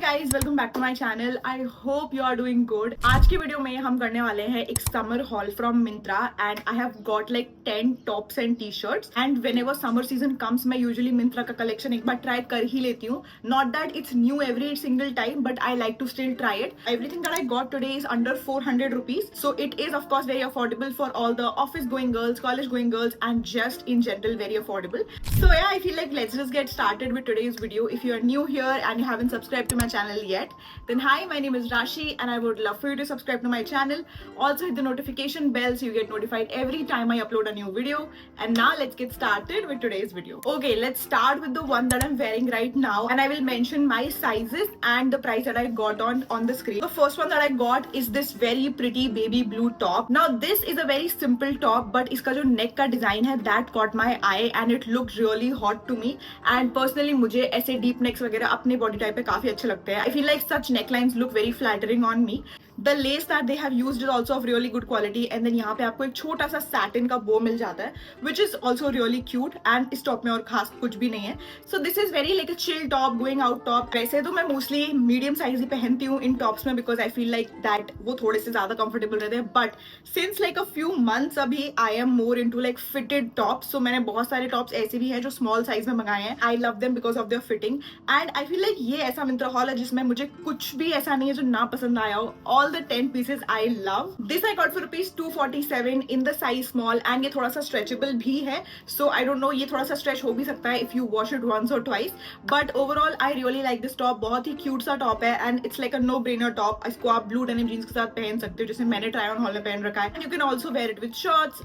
Guys, welcome back to my channel. I hope you are doing good. आज की video में हम करने वाले हैं एक summer haul from Myntra and I have got like 10 tops and T shirts and whenever summer season comes मैं usually Myntra का कलेक्शन एक बार ट्राई कर ही लेती हूँ। Not that it's new every single time but I like to still try it. Everything that I got today is under 400 rupees, so it is of course very affordable for all the office going girls, college going girls and just in general very affordable. So yeah, I feel like let's just get started with today's video. If you are new here and you haven't subscribed to my channel yet, then hi, my name is Rashi and I would love for you to subscribe to my channel. Also hit the notification bell so you get notified every time I upload a new video. And now let's get started with today's video. Okay, let's start with the one that I'm wearing right now and I will mention my sizes and the price that I got on the screen. The first one that I got is this very pretty baby blue top. Now this is a very simple top but इसका जो neck का design है that caught my eye and it looked really hot to me. And personally मुझे ऐसे deep necks वगैरह अपने body type पे काफी अच्छे लगते हैं. I feel like such necklines look very flattering on me. The lace that they have used is also of really good quality and then यहाँ पे आपको एक छोटा सा satin का bow मिल जाता है which is also really cute and इस top में और खास कुछ भी नहीं है. So this is very like a chill top, going out top. वैसे तो मैं mostly medium size ही पहनती हूँ इन tops में because I feel like that वो थोड़े से ज़्यादा comfortable रहते हैं. But since like a few months अभी I am more into like fitted tops. So मैंने बहुत सारे tops ऐसे भी हैं जो small size में मंगाए हैं. I love them because of their fitting and I feel like ये ऐसा मिंत्रा हॉल है जिसमें मुझे कुछ भी ऐसा नहीं है जो ना पसंद आया हो. All the 10 pieces I love. This I got for rupees 247 in the size small and ये थोड़ा सा stretchable भी है. So I don't know, ये थोड़ा सा stretch हो भी सकता है if you wash it once or twice. But overall I really like this top. बहुत ही cute सा top है and it's like a no brainer top. इसको आप blue denim jeans के साथ पहन सकते हो जैसे मैंने try on haul में पहन रखा है. And you can also wear it with shorts,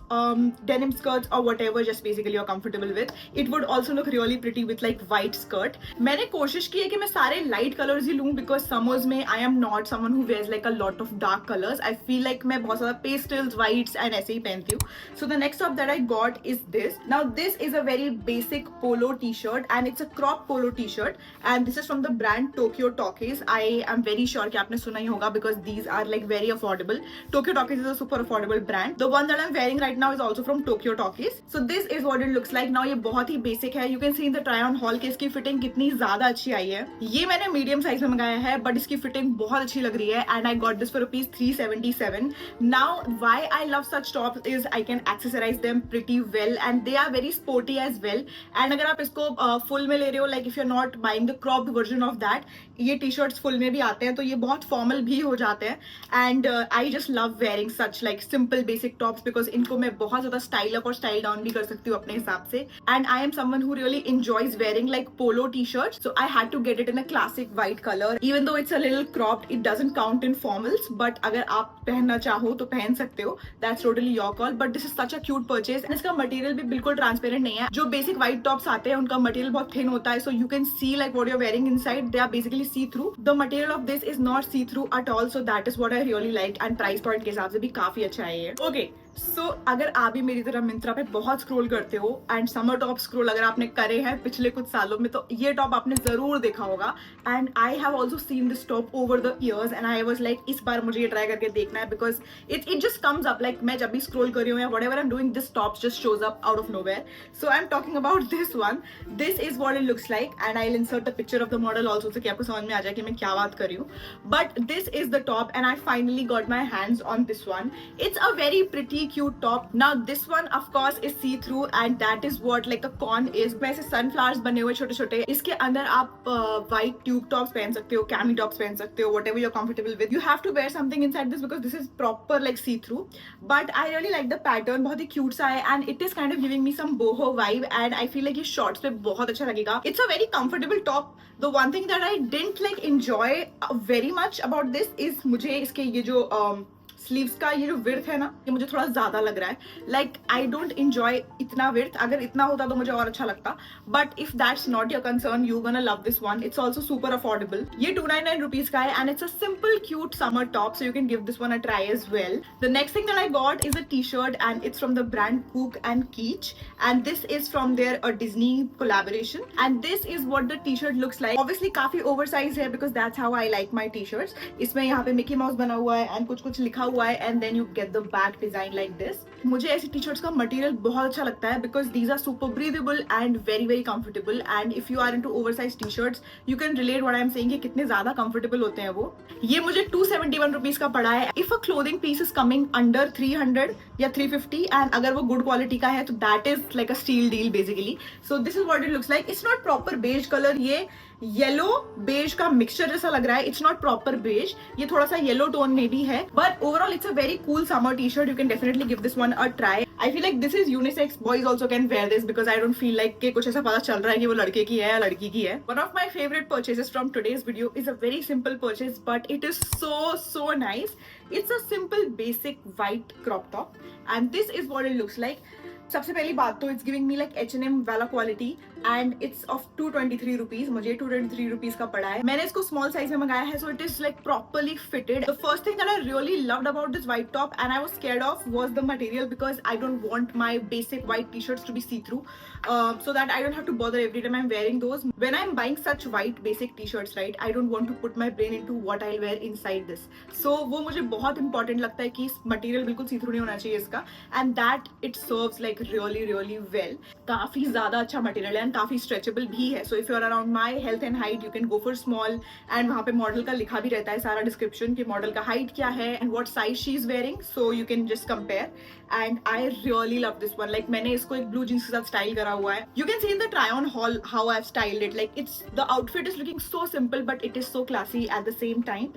denim skirts or whatever just basically you're comfortable with. It would also look really pretty with like white skirt. मैंने कोशिश की है कि मैं सारे light colors ही लूँ because summers में I am not someone who wears like a lot of dark colors. I feel like मैं बहुत ज़्यादा pastels, whites and ऐसे ही पहनती हूँ. So the next top that I got is this. Now this is a very basic polo t-shirt and it's a crop polo t-shirt and this is from the brand Tokyo Talkies. I am very sure कि आपने सुना ही होगा because these are like very affordable. Tokyo Talkies is a super affordable brand. The one that I'm wearing right now is also from Tokyo Talkies. So this is what it looks like. Now ये बहुत ही basic है. You can see in the try on haul कि इसकी fitting कितनी ज़्यादा अच्छी आई है. ये मैंने medium size में मंगाया है but इसकी fitting बहुत अच्छी लग रही है and I got this for rupees 377. Now why I love such tops is I can accessorize them pretty well and they are very sporty as well. And अगर आप इसको full में ले रहे हो like if you're not buying the cropped version of that, ये t-shirts full में भी आते हैं तो ये बहुत formal भी हो जाते हैं. And I just love wearing such like simple basic tops because इनको मैं बहुत ज़्यादा style up और style down भी कर सकती हूँ अपने हिसाब से. And I am someone who really enjoys wearing like polo t-shirts, so I had to get it in a classic white color. Even though it's a little cropped, it doesn't count in formals, but अगर आप पहनना चाहो तो पहन सकते हो. That's totally your call. But this is such a cute purchase and इसका material भी बिल्कुल transparent नहीं है. जो basic white tops आते हैं उनका material बहुत thin होता है, so you can see like what you're wearing inside. They are basically see through. The material of this is not see through at all, so that is what I really liked and price point के हिसाब से भी काफी अच्छा है ये. Okay. So, अगर आप भी मेरी तरह मिंत्रा पे बहुत स्क्रॉल करते हो एंड समर टॉप स्क्रॉल अगर आपने करे हैं पिछले कुछ सालों में तो ये टॉप आपने जरूर देखा होगा. And I have also seen this top over the years and I was like इस बार मुझे ये ट्राई करके देखना है because it just comes up like मैं जब भी स्क्रॉल कर रही हूँ या whatever I am doing this top just shows up out of nowhere. So I am talking about this one. This is what it looks like and I will insert the picture of the model also so कि आपको समझ में आ जाए कि मैं क्या बात कर रही हूँ. But this is the top and I finally got my hands on this one. It's a very pretty cute top. Now this one of course is see through and that is what like a con is. वैसे sunflowers बने हुए छोटे छोटे. इसके अंदर आप white tube tops पहन सकते हो, cami tops पहन सकते हो, whatever you're comfortable with. You have to wear something inside this because this is proper like see through. But I really like the pattern. बहुत ही cute सा है and it is kind of giving me some boho vibe and I feel like ये shorts पे बहुत अच्छा लगेगा. It's a very comfortable top. The one thing that I didn't like enjoy very much about this is मुझे इसके ये जो sleeves का ये जो विड्थ है ना ये मुझे थोड़ा ज्यादा लग रहा है. लाइक आई डोंट एंजॉय इतना विड्थ. अगर इतना होता तो मुझे और अच्छा लगता. But if that's not your concern you gonna love this one. It's also super affordable. ये 299 रुपीज का है and it's a simple cute summer top so you can give this one a try as well. The next thing that I got is a T shirt and it's from the brand Cook and Keech and this is from their Disney collaboration and this is what the t-shirt looks like. Obviously काफी oversized है because that's how I like my t-shirts. इसमें यहाँ पे Mickey mouse बना हुआ है and कुछ कुछ लिखा हुआ है and then you get the back design like this. मुझे ऐसी टी शर्ट्स का मटेरियल बहुत अच्छा लगता है because these are super breathable and very very comfortable, and if you are into oversize T shirts you can relate what I am saying कि कितने ज्यादा कंफर्टेबल होते हैं वो। ये मुझे 271 रुपीज का पड़ा है। If a clothing piece is coming under 300 या 350 एंड अगर वो गुड क्वालिटी का है तो that is like a steal deal basically. So this is what it looks like. It's not proper beige colour, ये येलो बेज का mixture जैसा लग रहा है। इट्स नॉट प्रॉपर बेज, ये थोड़ा सा येलो टोन में भी है, but overall it's a very cool summer T shirt. You can definitely give this one a try. I feel like this is unisex, boys also can wear this because I don't feel like कि कुछ ऐसा पता चल रहा है कि वो लड़के की है या लड़की की है। One of my favourite purchases from today's video is a very simple purchase but it is so nice. It's a simple basic white crop top and this is what it looks like. सबसे पहली बात तो it's giving me like H&M वाला quality and it's of 223 rupees. मुझे 223 rupees का पड़ा है। मैंने इसको स्मॉल साइज में मंगाया है, so it is like properly fitted. The first thing that I really loved about this white top and I was scared of was the material because I don't want my basic white T shirts to be see through, so that I don't have to bother every time I'm wearing those. When I'm buying such white basic t-shirts, right, I don't want to put my brain into what I'll wear inside this. So वो मुझे बहुत important लगता है कि material बिल्कुल सी through नहीं होना चाहिए इसका, and that it serves like really really well. काफी ज्यादा अच्छा मटेरियल है and काफी stretchable भी है. So if you are around my health and height, you can go for small. And वहाँ पे मॉडल का लिखा भी रहता है सारा डिस्क्रिप्शन कि मॉडल का हाइट क्या है and what size she is wearing. So you can just compare. And I really love this one. Like मैंने इसको एक ब्लू जींस के साथ स्टाइल करा हुआ है. You can see in the try on haul how I've styled it. Like it's the outfit is looking so simple but it is so classy at the same time.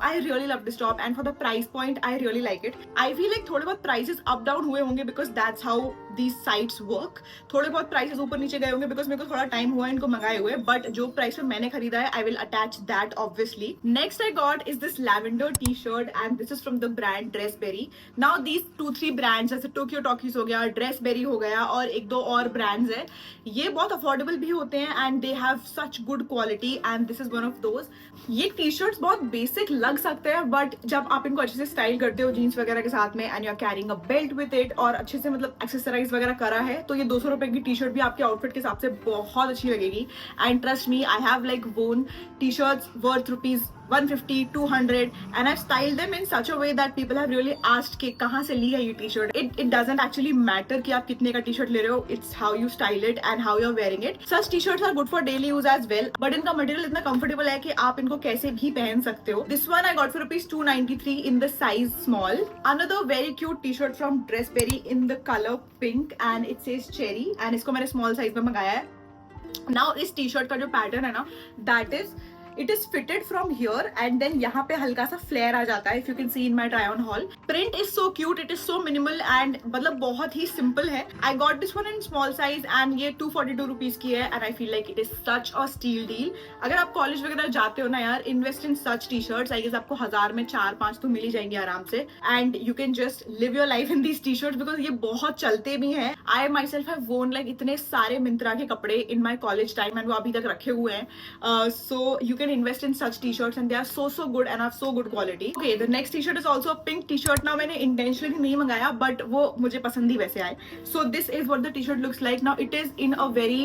I really love this top and for the price point I really like it. I feel like थोड़े बहुत prices up down हुए होंगे because that's how these sites work. थोड़े बहुत prices ऊपर नीचे गए होंगे because मेरे को थोड़ा टाइम हुआ है इनको मंगाए हुए, but जो प्राइस में मैंने खरीदा है I will attach that obviously. Next I got is this lavender t-shirt and this is from the brand Dressberry. Now these 2-3 brands जैसे टोक्यो टॉकीज हो गया, ड्रेसबेरी हो गया और एक दो और ब्रांड्स है, ये बहुत अफोर्डेबल भी होते हैं and they have such good quality and this is one of those. ये टी शर्ट्स बहुत बेसिक लग सकते हैं बट जब आप इनको अच्छे से स्टाइल करते हो जीन्स वगैरह के साथ में and you are carrying a belt with it और अच्छे से मतलब एक्सेसराइज वगैरह करा है तो ये 200 रुपए की टी शर्ट भी आपके आउटफिट के हिसाब से बहुत अच्छी लगेगी। And trust me, I have like worn T-shirts worth rupees 150, 200 and I've styled them in such a way that people have really asked कि कहाँ से ली है ये T shirt. It doesn't actually matter कि आप कितने का टी शर्ट ले रहे हो, it's how you style it and how you're wearing it. Such t-shirts are good for daily use as well, but इनका मटेरियल इतना कंफर्टेबल है कि आप इनको कैसे भी पहन सकते हो। This one I got for rupees 293 in the size small. Another very cute t-shirt from Dressberry in the color pink and it says cherry and इसको मैंने small size में मंगाया है। Now इस टी शर्ट का जो पैटर्न है ना, that is it is fitted from here and then यहाँ पे हल्का सा फ्लेयर आ जाता है। if you can see in my try on haul, print is so cute, it is so minimal and मतलब बहुत ही simple है। I got this one in small size and ये 242 रुपीज की है and I feel like it is such a steal deal। अगर आप college वगैरह जाते हो ना यार, invest in such t-shirts, I guess आपको 1000 में 4-5 तो मिल ही जाएंगे आराम से and you can just live your life in these t-shirts because ये बहुत चलते भी हैं। I myself have worn like इतने सारे मिंत्रा के कपड़े in my college time and वो अभी तक रखे हुए हैं। So you can invest in such t-shirts and they are so good and have so good quality. Okay, the next t-shirt is also a pink t-shirt. Now मैंने intentionally नहीं मंगाया but वो मुझे पसंद ही वैसे आए। So this is what the t-shirt looks like. Now it is in a very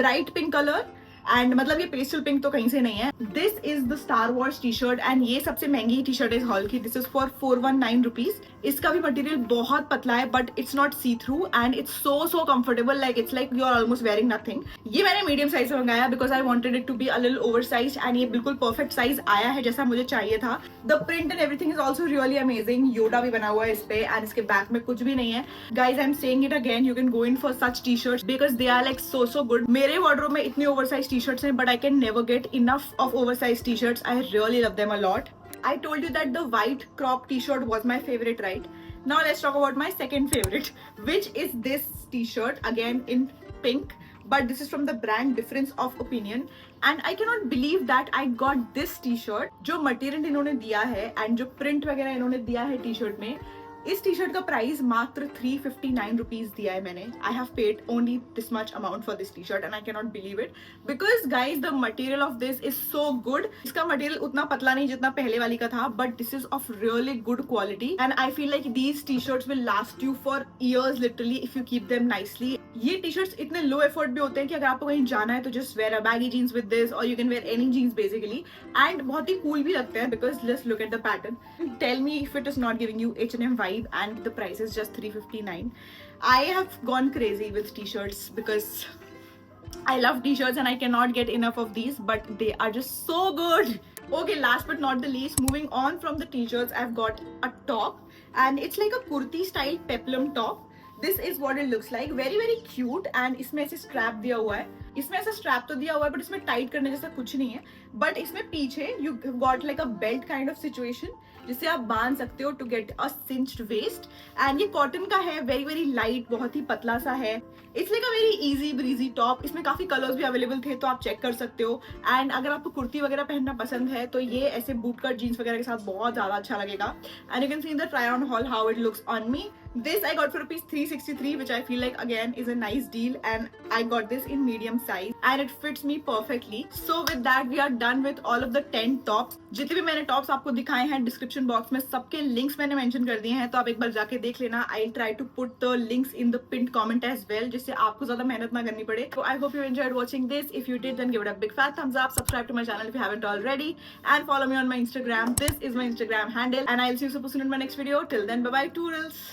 bright pink color and मतलब ये पेस्टल पिंक तो कहीं से नहीं है। This is the Star Wars T shirt and ये सबसे महंगी टी शर्ट है इस हॉल की। This is for 419 rupees. इसका भी मटेरियल बहुत पतला है but it's not see through and it's so comfortable, like it's like you are almost wearing nothing. ये मैंने मीडियम साइज में मंगाया because I wanted it to be a little oversized and ये बिल्कुल परफेक्ट साइज आया है जैसा मुझे चाहिए था। The print and everything is also really amazing. योडा भी बना हुआ है इस पे एंड इसके बैक में कुछ भी नहीं है। Guys I am saying it again, you can go in for such T shirts because they are like so good. मेरे वार्डरोब में इतने ओवरसाइज टी शर्ट्स हैं but I can never get enough of oversized t-shirts. I really love them a lot. I told you that the white crop t-shirt was my favorite, right? Now let's talk about my second favorite, which is this t-shirt again in pink, but this is from the brand Difference of Opinion and I cannot believe that I got this t-shirt. जो material इन्होंने दिया है and जो print वगैरह इन्होंने दिया है T-shirt में, इस टी शर्ट का प्राइस मात्र 359 रुपीज दिया है मैंने। I have paid only this much amount for this T shirt and I can not believe it because guys the material of this is so good. इसका material उतना पतला नहीं जितना पहले वाली का था but this is of really good quality and I feel like these T shirts will last you for years literally if you keep them nicely. ये टी शर्ट्स इतने लो एफर्ट भी होते हैं कि अगर आपको कहीं जाना है तो just wear a baggy jeans with this और you can wear any jeans basically and बहुत ही कूल भी लगते हैं because let's look at the pattern. Tell me if it is not giving you H&M vibe and the price is just 359. I have gone crazy with t-shirts because I love t-shirts and I cannot get enough of these, but they are just so good. Okay, last but not the least, moving on from the t-shirts, I've got a top and it's like a kurti style peplum top. This is what it looks like. Very very cute and इसमें ऐसे strap दिया हुआ है. इसमें ऐसा strap तो दिया हुआ है बट इसमें टाइट करने जैसा कुछ नहीं है. बट इसमें पीछे you got like a belt kind of situation जिसे आप बांध सकते हो to get a cinched waist. And ये कॉटन का है, वेरी वेरी लाइट, बहुत ही पतला सा है. It's like a very easy breezy top. इसमें काफी कलर्स भी अवेलेबल थे तो आप चेक कर सकते हो. एंड अगर आपको कुर्ती वगैरह पहनना पसंद है तो ये ऐसे बूट कट जीन्स वगैरह के साथ बहुत ज्यादा अच्छा लगेगा. And you can see in the try on hall how it looks on me. This I got for rupees 363, which I feel like again is a nice deal, and I got this in medium size and it fits me perfectly. So with that we are done with all of the 10 tops. जितने भी मैंने tops आपको दिखाए हैं description box में सबके links मैंने mention कर दिए हैं, तो आप एक बार जाके देख लेना. I try to put the links in the pinned comment as well, जिससे आपको ज्यादा मेहनत ना करनी पड़े. So I hope you enjoyed watching this. If you did, then give it a big fat thumbs up. Subscribe to my channel if you haven't already, and follow me on my Instagram. This is my Instagram handle, and I'll see you super soon in my next video. Till then, bye bye, toodles.